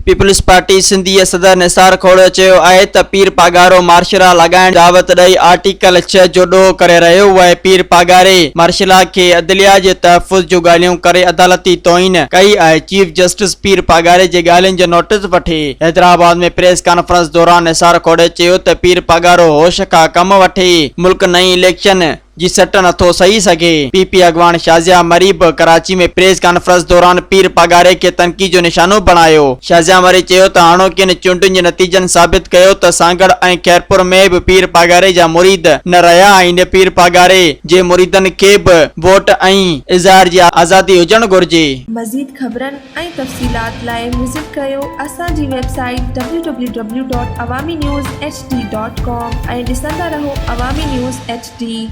Peoples party Sindhi सदर निसार खोड़ो चयो आहे त पीर पागारो मार्शला लॻाइण दावत ॾेई आर्टिकल 6 जो ॾोह करे रहियो आहे। पीर पागारे मार्शला खे अदलिया जे तहफ़ुज़ जो ॻाल्हियूं करे अदालती तौहीन कई आहे। चीफ जस्टिस पीर पागारे जे ॻाल्हियुनि जो नोटिस वठी हैदराबाद में प्रेस कॉन्फ्रेंस दौरान निसार खोड़े चयो त पीर पागारो होश खां कम वठी मुल्क नई इलेक्शन जी सट नथो सही सघे। पीपी अॻवान शाज़िया मरी बि कराची में प्रेस कॉन्फ्रेंस दौरान पीर पागारे खे तनक़ीद जो निशानो बणायो। शाज़िया मरी चयो त हाणोकियुनि चूंडुनि जे नतीजनि साबित कयो त सांगड़ ऐं खैरपुर में बि पीर पागारे जा मुरीद न रहिया आहिनि। पीर पागारे जे मुरीदनि खे बि वोट ऐं इज़हार जी आज़ादी हुजणु घुर्जे। मज़ीद ख़बरनि ऐं तफ़सीलात लाइ विज़िट कयो असांजी वेबसाइट www.awamiNewsHD.com ऐं ॾिसंदा रहो अवामी न्यूज़ HD।